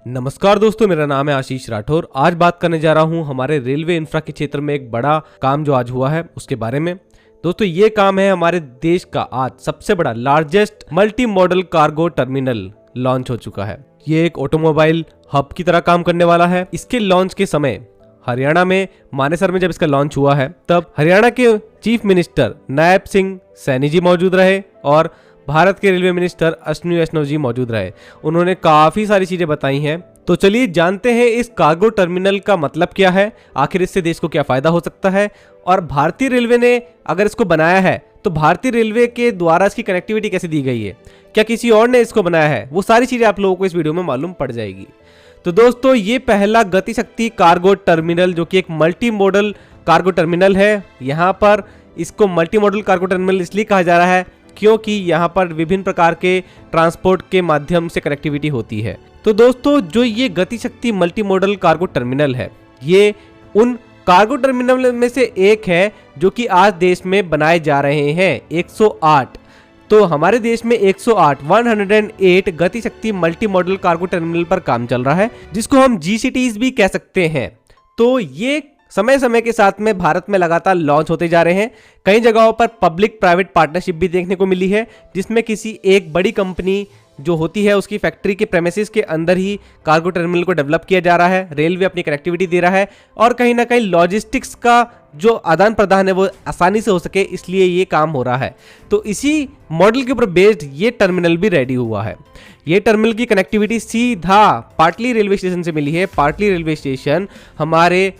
नमस्कार दोस्तों, मेरा नाम है आशीष राठौर। आज बात करने जा रहा हूं हमारे रेलवे इंफ्रा के क्षेत्र में एक बड़ा काम जो आज हुआ है उसके बारे में। दोस्तों, ये काम है हमारे देश का आज सबसे बड़ा largest multi modal cargo terminal launch हो चुका है। ये एक ऑटोमोबाइल हब की तरह काम करने वाला है। इसके लॉन्च के समय हरियाणा में मानेसर में जब इसका लॉन्च हुआ है तब हरियाणा के चीफ मिनिस्टर नायब सिंह सैनी जी मौजूद रहे और भारत के रेलवे मिनिस्टर अश्विनी वैष्णव जी मौजूद रहे। उन्होंने काफी सारी चीजें बताई हैं। तो चलिए जानते हैं इस कार्गो टर्मिनल का मतलब क्या है, आखिर इससे देश को क्या फायदा हो सकता है और भारतीय रेलवे ने अगर इसको बनाया है तो भारतीय रेलवे के द्वारा इसकी कनेक्टिविटी कैसे दी गई है, क्या किसी और ने इसको बनाया है, वो सारी चीजें आप लोगों को इस वीडियो में मालूम पड़ जाएगी। तो दोस्तों, ये पहला गतिशक्ति कार्गो टर्मिनल जो कि एक मल्टी मॉडल कार्गो टर्मिनल है। यहाँ पर इसको मल्टी मॉडल कार्गो टर्मिनल इसलिए कहा जा रहा है क्योंकि यहाँ पर विभिन्न प्रकार के ट्रांसपोर्ट के माध्यम से कनेक्टिविटी होती है। तो दोस्तों, जो ये Gatishakti multi modal cargo terminal है, ये उन कार्गो टर्मिनल में से एक है जो कि आज देश में बनाए जा रहे हैं। 108 तो हमारे देश में 108 Gatishakti multi modal cargo terminal पर काम चल रहा है, जिसको हम GCTs भी कह सकते हैं। तो ये समय समय के साथ में भारत में लगातार लॉन्च होते जा रहे हैं। कई जगहों पर पब्लिक प्राइवेट पार्टनरशिप भी देखने को मिली है, जिसमें किसी एक बड़ी कंपनी जो होती है उसकी फैक्ट्री के प्रेमिसेस के अंदर ही कार्गो टर्मिनल को डेवलप किया जा रहा है। रेलवे अपनी कनेक्टिविटी दे रहा है और कहीं ना कहीं लॉजिस्टिक्स का जो आदान प्रदान है वो आसानी से हो सके, इसलिए ये काम हो रहा है। तो इसी मॉडल के ऊपर बेस्ड ये टर्मिनल भी रेडी हुआ है। ये टर्मिनल की कनेक्टिविटी सीधा पाटली रेलवे स्टेशन से मिली है। पाटली रेलवे स्टेशन हमारे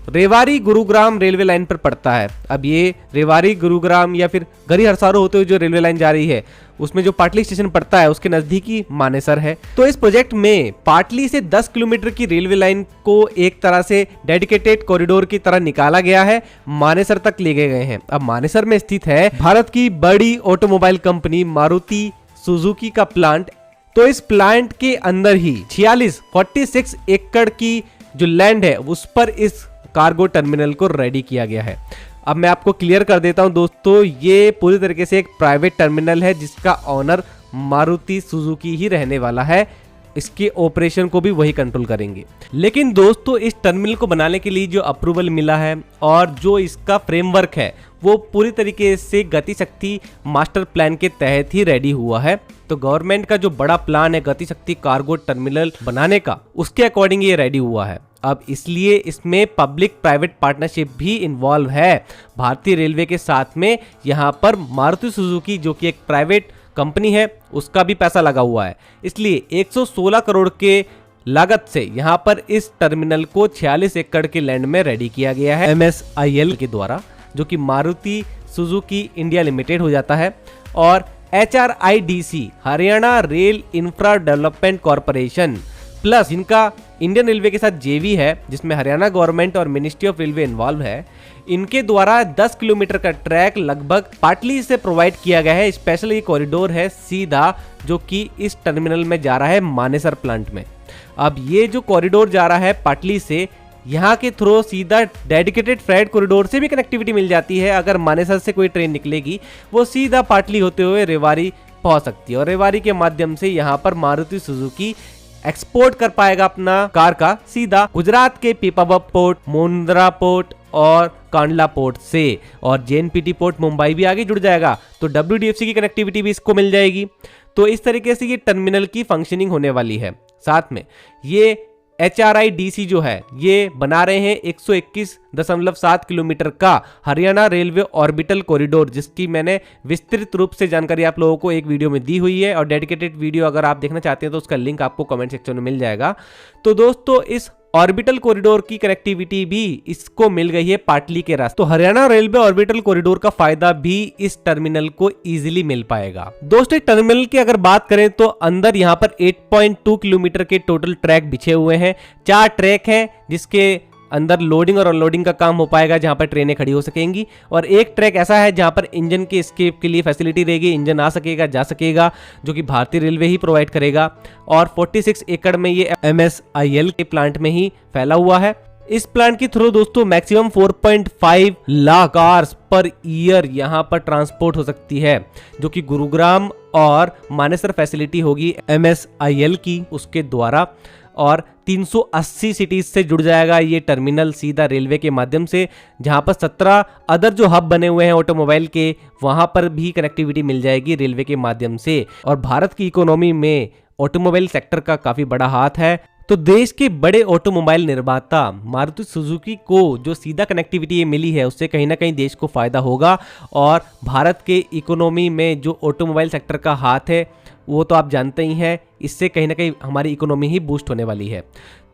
रेवाड़ी गुरुग्राम रेलवे लाइन पर पड़ता है। अब ये रेवाड़ी गुरुग्राम या फिर गरी हरसारो होते हुए जो रेलवे लाइन जा रही है उसमें जो पाटली स्टेशन पड़ता है उसके नजदीकी मानेसर है। तो इस प्रोजेक्ट में पाटली से 10 किलोमीटर की रेलवे लाइन को एक तरह से डेडिकेटेड कॉरिडोर की तरह निकाला गया है, मानेसर तक ले गए हैं। अब मानेसर में स्थित है भारत की बड़ी ऑटोमोबाइल कंपनी मारुति सुजुकी का प्लांट। तो इस प्लांट के अंदर ही 46 एकड़ की जो लैंड है उस पर इस कार्गो टर्मिनल को रेडी किया गया है। अब मैं आपको क्लियर कर देता हूं दोस्तों, ये पूरी तरीके से एक प्राइवेट टर्मिनल है जिसका ऑनर मारुति सुजुकी ही रहने वाला है। इसके ऑपरेशन को भी वही कंट्रोल करेंगे। लेकिन दोस्तों, इस टर्मिनल को बनाने के लिए जो अप्रूवल मिला है और जो इसका फ्रेमवर्क है वो पूरी तरीके से गतिशक्ति मास्टर प्लान के तहत ही रेडी हुआ है। तो गवर्नमेंट का जो बड़ा प्लान है गतिशक्ति कार्गो टर्मिनल बनाने का, उसके अकॉर्डिंग ये रेडी हुआ है। अब इसलिए इसमें पब्लिक प्राइवेट पार्टनरशिप भी इन्वॉल्व है भारतीय रेलवे के साथ में। यहाँ पर मारुति सुजुकी जो कि एक प्राइवेट कंपनी है उसका भी पैसा लगा हुआ है। इसलिए 116 करोड़ के लागत से यहाँ पर इस टर्मिनल को 46 एकड़ के लैंड में रेडी किया गया है MSIL के द्वारा, जो कि मारुति सुजुकी इंडिया लिमिटेड हो जाता है, और HRIDC Haryana rail infra development corporation plus जिनका इंडियन रेलवे के साथ JV है, जिसमें हरियाणा गवर्नमेंट और मिनिस्ट्री ऑफ रेलवे इन्वॉल्व है, इनके द्वारा 10 किलोमीटर का ट्रैक लगभग पाटली से प्रोवाइड किया गया है। स्पेशल ये कॉरिडोर है सीधा जो कि इस टर्मिनल में जा रहा है मानेसर प्लांट में। अब ये जो कॉरिडोर जा रहा है पाटली से, यहाँ के थ्रू सीधा डेडिकेटेड फ्रेट कॉरिडोर से भी कनेक्टिविटी मिल जाती है। अगर मानेसर से कोई ट्रेन निकलेगी वो सीधा पाटली होते हुए रेवाड़ी पहुंच सकती है और रेवाड़ी के माध्यम से यहाँ पर मारुति सुजुकी एक्सपोर्ट कर पाएगा अपना कार का सीधा गुजरात के पीपावाव पोर्ट, मुंद्रा पोर्ट और कांडला पोर्ट से, और JNPT पोर्ट मुंबई भी आगे जुड़ जाएगा। तो WDFC की कनेक्टिविटी भी इसको मिल जाएगी। तो इस तरीके से ये टर्मिनल की फंक्शनिंग होने वाली है। साथ में ये HRIDC जो है ये बना रहे हैं 121.7 किलोमीटर का हरियाणा रेलवे ऑर्बिटल कॉरिडोर, जिसकी मैंने विस्तृत रूप से जानकारी आप लोगों को एक वीडियो में दी हुई है, और डेडिकेटेड वीडियो अगर आप देखना चाहते हैं तो उसका लिंक आपको कमेंट सेक्शन में मिल जाएगा। तो दोस्तों, इस ऑर्बिटल कॉरिडोर की कनेक्टिविटी भी इसको मिल गई है पाटली के रास्ते। तो हरियाणा रेलवे ऑर्बिटल कॉरिडोर का फायदा भी इस टर्मिनल को इजीली मिल पाएगा। दोस्तों, टर्मिनल की अगर बात करें तो अंदर यहाँ पर 8.2 किलोमीटर के टोटल ट्रैक बिछे हुए हैं। 4 ट्रैक हैं जिसके अंदर लोडिंग और अनलोडिंग का काम हो पाएगा, जहां पर ट्रेनें खड़ी हो सकेंगी, और एक ट्रैक ऐसा है जहां पर इंजन के एस्केप के लिए फैसिलिटी रहेगी, इंजन आ सकेगा जा सकेगा, जो कि भारतीय रेलवे ही प्रोवाइड करेगा। और 46 एकड़ में ये MSIL के प्लांट में ही फैला हुआ है। इस प्लांट के थ्रू दोस्तों maximum 4.5 lakh cars per year यहाँ पर ट्रांसपोर्ट हो सकती है, जो कि गुरुग्राम और मानेसर फैसिलिटी होगी MSIL की उसके द्वारा। और 380 सिटीज से जुड़ जाएगा ये टर्मिनल सीधा रेलवे के माध्यम से, जहां पर 17 अदर जो हब बने हुए हैं ऑटोमोबाइल के, वहां पर भी कनेक्टिविटी मिल जाएगी रेलवे के माध्यम से। और भारत की इकोनॉमी में ऑटोमोबाइल सेक्टर का काफी बड़ा हाथ है, तो देश के बड़े ऑटोमोबाइल निर्माता मारुति सुजुकी को जो सीधा कनेक्टिविटी ये मिली है उससे कहीं ना कहीं देश को फायदा होगा। और भारत के इकोनॉमी में जो ऑटोमोबाइल सेक्टर का हाथ है वो तो आप जानते ही हैं, इससे कहीं ना कहीं हमारी इकोनॉमी ही बूस्ट होने वाली है।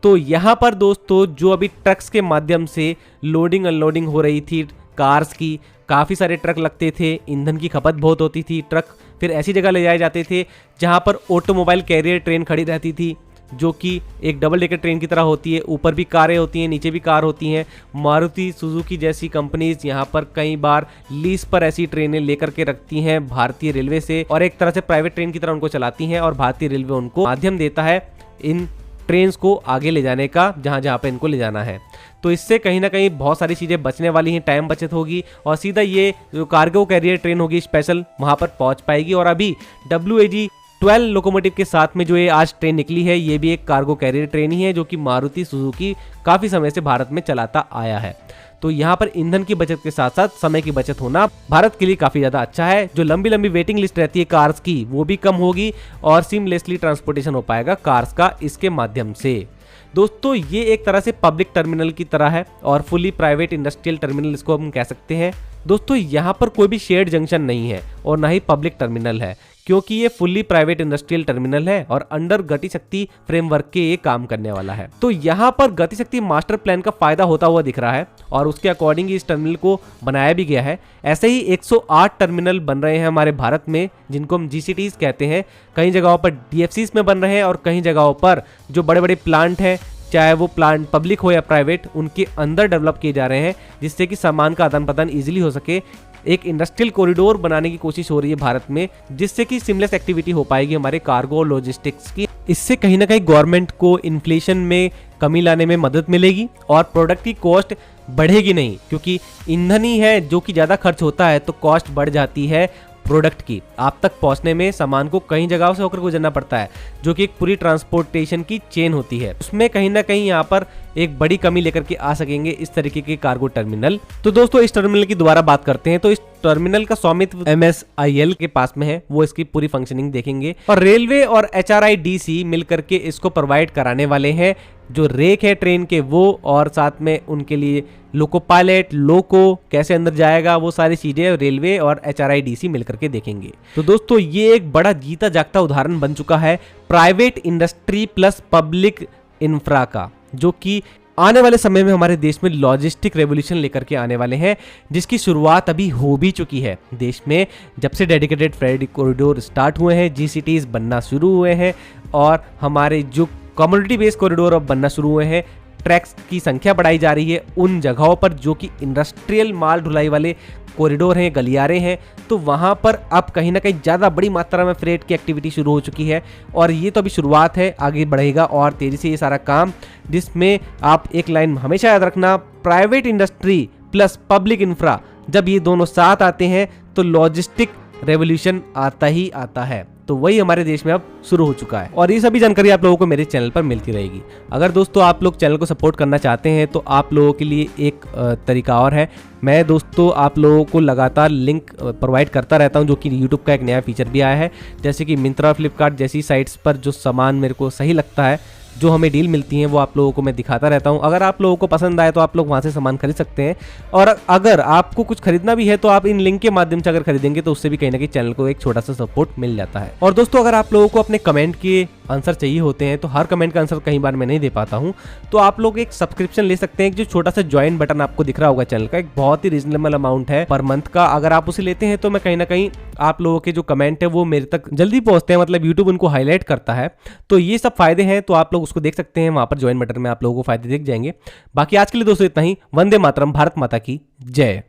तो यहाँ पर दोस्तों जो अभी ट्रक्स के माध्यम से लोडिंग अनलोडिंग हो रही थी कार्स की, काफ़ी सारे ट्रक लगते थे, ईंधन की खपत बहुत होती थी, ट्रक फिर ऐसी जगह ले जाए जाते थे जहाँ पर ऑटोमोबाइल कैरियर ट्रेन खड़ी रहती थी, जो कि एक डबल डेकर ट्रेन की तरह होती है, ऊपर भी कारें होती हैं, नीचे भी कार होती हैं। मारुति सुजुकी जैसी कंपनीज यहाँ पर कई बार लीज पर ऐसी ट्रेनें लेकर के रखती हैं भारतीय रेलवे से, और एक तरह से प्राइवेट ट्रेन की तरह उनको चलाती हैं, और भारतीय रेलवे उनको माध्यम देता है इन ट्रेन्स को आगे ले जाने का, जहाँ जहाँ पे इनको ले जाना है। तो इससे कहीं ना कहीं बहुत सारी चीज़ें बचने वाली हैं, टाइम बचत होगी, और सीधा ये जो कार्गो कैरियर ट्रेन होगी स्पेशल वहाँ पर पहुँच पाएगी। और अभी WAG-12 लोकोमोटिव के साथ में जो ये आज ट्रेन निकली है, ये भी एक कार्गो कैरियर ट्रेन ही है, जो कि मारुति सुजुकी काफ़ी समय से भारत में चलाता आया है। तो यहाँ पर ईंधन की बचत के साथ साथ समय की बचत होना भारत के लिए काफ़ी ज़्यादा अच्छा है। जो लंबी लंबी वेटिंग लिस्ट रहती है कार्स की, वो भी कम होगी, और सीमलेसली ट्रांसपोर्टेशन हो पाएगा कार्स का इसके माध्यम से। दोस्तों ये एक तरह से पब्लिक टर्मिनल की तरह है, और फुली प्राइवेट इंडस्ट्रियल टर्मिनल इसको हम कह सकते हैं। दोस्तों यहाँ पर कोई भी शेयर्ड जंक्शन नहीं है और ना ही पब्लिक टर्मिनल है, क्योंकि ये फुल्ली प्राइवेट इंडस्ट्रियल टर्मिनल है और अंडर गति शक्ति फ्रेमवर्क के ये काम करने वाला है। तो यहाँ पर गति शक्ति मास्टर प्लान का फायदा होता हुआ दिख रहा है, और उसके अकॉर्डिंग इस टर्मिनल को बनाया भी गया है। ऐसे ही 108 टर्मिनल बन रहे हैं हमारे भारत में, जिनको हम GCTs कहते हैं। कई जगहों पर DFCs में बन रहे हैं, और कई जगहों पर जो बड़े बड़े प्लांट हैं, चाहे वो प्लांट पब्लिक हो या प्राइवेट, उनके अंदर डेवलप किए जा रहे हैं, जिससे कि सामान का आदान प्रदान इजीली हो सके। एक इंडस्ट्रियल कॉरिडोर बनाने की कोशिश हो रही है भारत में, जिससे कि सिमलेस एक्टिविटी हो पाएगी हमारे कार्गो लॉजिस्टिक्स की। इससे कहीं ना कहीं गवर्नमेंट को इन्फ्लेशन में कमी लाने में मदद मिलेगी, और प्रोडक्ट की कॉस्ट बढ़ेगी नहीं, क्योंकि ईंधन ही है जो कि ज़्यादा खर्च होता है, तो कॉस्ट बढ़ जाती है प्रोडक्ट की। आप तक पहुंचने में सामान को कई जगहों से होकर गुजरना पड़ता है, जो कि एक पूरी ट्रांसपोर्टेशन की चेन होती है। उसमें कहीं ना कहीं यहाँ पर एक बड़ी कमी लेकर के आ सकेंगे इस तरीके के कार्गो टर्मिनल। तो दोस्तों इस टर्मिनल की दोबारा बात करते हैं। तो इस टर्मिनल का स्वामित्व MSIL के पास में है, वो इसकी पूरी फंक्शनिंग देखेंगे, और रेलवे और HRIDC मिलकर के इसको प्रोवाइड कराने वाले हैं। जो रेक है ट्रेन के वो, और साथ में उनके लिए लोको पायलट, लोको कैसे अंदर जाएगा, वो सारी चीजें रेलवे और HRIDC मिलकर के देखेंगे। तो दोस्तों ये एक बड़ा जीता जागता उदाहरण बन चुका है private industry plus public infra का, जो कि आने वाले समय में हमारे देश में लॉजिस्टिक रेवोल्यूशन लेकर के आने वाले हैं, जिसकी शुरुआत अभी हो भी चुकी है देश में। जब से डेडिकेटेड फ्रेट कॉरिडोर स्टार्ट हुए हैं, GCTs बनना शुरू हुए हैं, और हमारे जो कम्युनिटी बेस्ड कॉरिडोर अब बनना शुरू हुए हैं, ट्रैक्स की संख्या बढ़ाई जा रही है उन जगहों पर जो कि इंडस्ट्रियल माल ढुलाई वाले कॉरिडोर हैं, गलियारे हैं, तो वहाँ पर अब कहीं ना कहीं ज़्यादा बड़ी मात्रा में फ्रेट की एक्टिविटी शुरू हो चुकी है। और ये तो अभी शुरुआत है, आगे बढ़ेगा और तेज़ी से ये सारा काम, जिसमें आप एक लाइन हमेशा याद रखना, private industry plus public infra, जब ये दोनों साथ आते हैं तो लॉजिस्टिक रेवोल्यूशन आता ही आता है। तो वही हमारे देश में अब शुरू हो चुका है, और ये सभी जानकारी आप लोगों को मेरे चैनल पर मिलती रहेगी। अगर दोस्तों आप लोग चैनल को सपोर्ट करना चाहते हैं तो आप लोगों के लिए एक तरीका और है। मैं दोस्तों आप लोगों को लगातार लिंक प्रोवाइड करता रहता हूं, जो कि यूट्यूब का एक नया फीचर भी आया है। जैसे कि मिंत्रा, फ्लिपकार्ट जैसी साइट्स पर जो सामान मेरे को सही लगता है, जो हमें डील मिलती हैं, वो आप लोगों को मैं दिखाता रहता हूं। अगर आप लोगों को पसंद आए तो आप लोग वहां से सामान खरीद सकते हैं, और अगर आपको कुछ खरीदना भी है तो आप इन लिंक के माध्यम से अगर खरीदेंगे तो उससे भी कहीं ना कहीं चैनल को एक छोटा सा सपोर्ट मिल जाता है। और दोस्तों अगर आप लोगों को अपने कमेंट के आंसर चाहिए होते हैं, तो हर कमेंट का आंसर कई बार मैं नहीं दे पाता हूं, तो आप लोग एक सब्सक्रिप्शन ले सकते हैं। जो छोटा सा ज्वाइन बटन आपको दिख रहा होगा चैनल का, एक बहुत ही रीजनेबल अमाउंट है पर मंथ का। अगर आप उसे लेते हैं तो मैं कहीं ना कहीं आप लोगों के जो कमेंट है वो मेरे तक जल्दी पहुंचते हैं, मतलब यूट्यूब उनको हाईलाइट करता है। तो ये सब फायदे हैं, तो आप लोग उसको देख सकते हैं, वहां पर ज्वाइन बटन में आप लोगों को फायदे दिख जाएंगे। बाकी आज के लिए दोस्तों इतना ही। वंदे मातरम, भारत माता की जय।